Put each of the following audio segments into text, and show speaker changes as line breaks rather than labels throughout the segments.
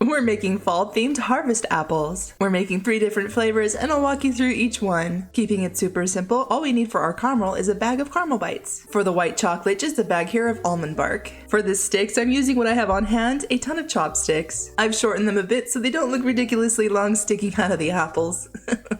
We're making fall-themed harvest apples. We're making 3 different flavors and I'll walk you through each one. Keeping it super simple, all we need for our caramel is a bag of caramel bites. For the white chocolate, just a bag here of almond bark. For the sticks, I'm using what I have on hand, a ton of chopsticks. I've shortened them a bit so they don't look ridiculously long sticking out of the apples.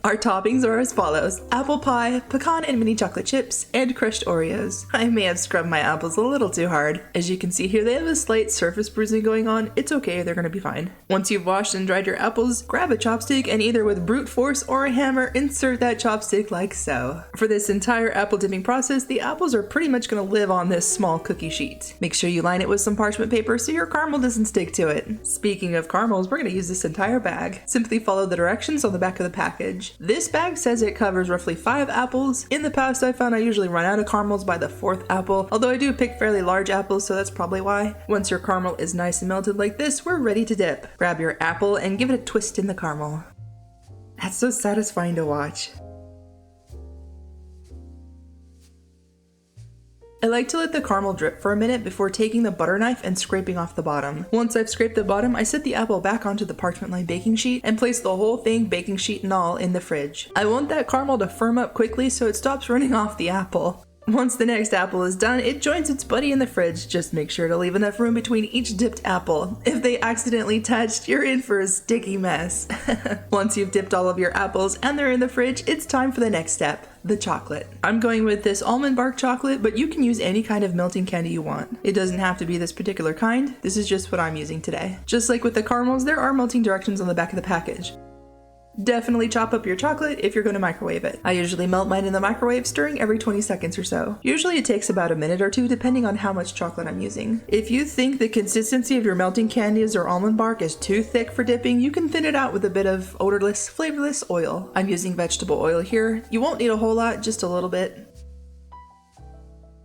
Our toppings are as follows: apple pie, pecan and mini chocolate chips, and crushed Oreos. I may have scrubbed my apples a little too hard. As you can see here, they have a slight surface bruising going on. It's okay, they're gonna be fine. Once you've washed and dried your apples, grab a chopstick and either with brute force or a hammer, insert that chopstick like so. For this entire apple dipping process, the apples are pretty much going to live on this small cookie sheet. Make sure you line it with some parchment paper so your caramel doesn't stick to it. Speaking of caramels, we're going to use this entire bag. Simply follow the directions on the back of the package. This bag says it covers roughly 5 apples. In the past, I found I usually run out of caramels by the 4th apple, although I do pick fairly large apples, so that's probably why. Once your caramel is nice and melted like this, we're ready to dip. Grab your apple and give it a twist in the caramel. That's so satisfying to watch. I like to let the caramel drip for a minute before taking the butter knife and scraping off the bottom. Once I've scraped the bottom, I set the apple back onto the parchment lined baking sheet and place the whole thing, baking sheet and all, in the fridge. I want that caramel to firm up quickly so it stops running off the apple. Once the next apple is done, it joins its buddy in the fridge. Just make sure to leave enough room between each dipped apple. If they accidentally touched, you're in for a sticky mess. Once you've dipped all of your apples and they're in the fridge, it's time for the next step, the chocolate. I'm going with this almond bark chocolate, but you can use any kind of melting candy you want. It doesn't have to be this particular kind. This is just what I'm using today. Just like with the caramels, there are melting directions on the back of the package. Definitely chop up your chocolate if you're going to microwave it. I usually melt mine in the microwave, stirring every 20 seconds or so. Usually it takes about a minute or 2 depending on how much chocolate I'm using. If you think the consistency of your melting candies or almond bark is too thick for dipping, you can thin it out with a bit of odorless, flavorless oil. I'm using vegetable oil here. You won't need a whole lot, just a little bit.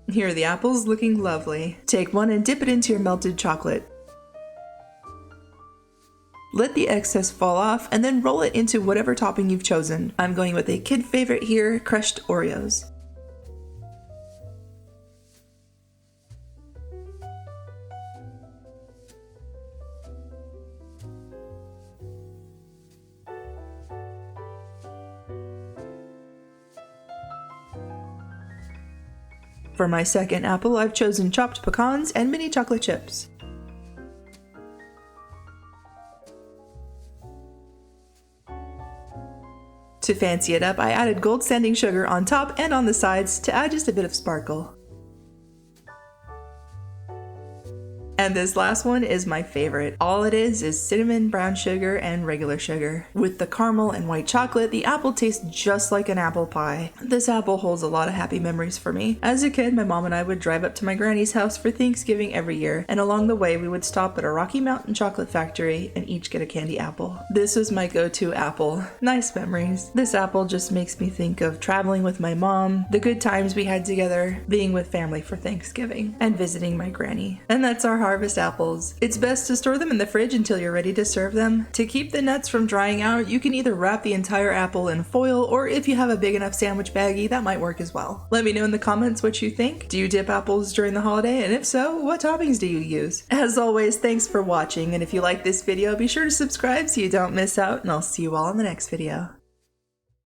Here are the apples, looking lovely. Take one and dip it into your melted chocolate. Let the excess fall off and then roll it into whatever topping you've chosen. I'm going with a kid favorite here, crushed Oreos. For my second apple, I've chosen chopped pecans and mini chocolate chips. To fancy it up, I added gold sanding sugar on top and on the sides to add just a bit of sparkle. And this last one is my favorite. All it is cinnamon, brown sugar, and regular sugar. With the caramel and white chocolate, the apple tastes just like an apple pie. This apple holds a lot of happy memories for me. As a kid, my mom and I would drive up to my granny's house for Thanksgiving every year, and along the way we would stop at a Rocky Mountain chocolate factory and each get a candy apple. This was my go-to apple. Nice memories. This apple just makes me think of traveling with my mom, the good times we had together, being with family for Thanksgiving, and visiting my granny. And that's our harvest apples. It's best to store them in the fridge until you're ready to serve them. To keep the nuts from drying out, you can either wrap the entire apple in foil, or if you have a big enough sandwich baggie, that might work as well. Let me know in the comments what you think. Do you dip apples during the holiday? And if so, what toppings do you use? As always, thanks for watching, and if you like this video, be sure to subscribe so you don't miss out, and I'll see you all in the next video.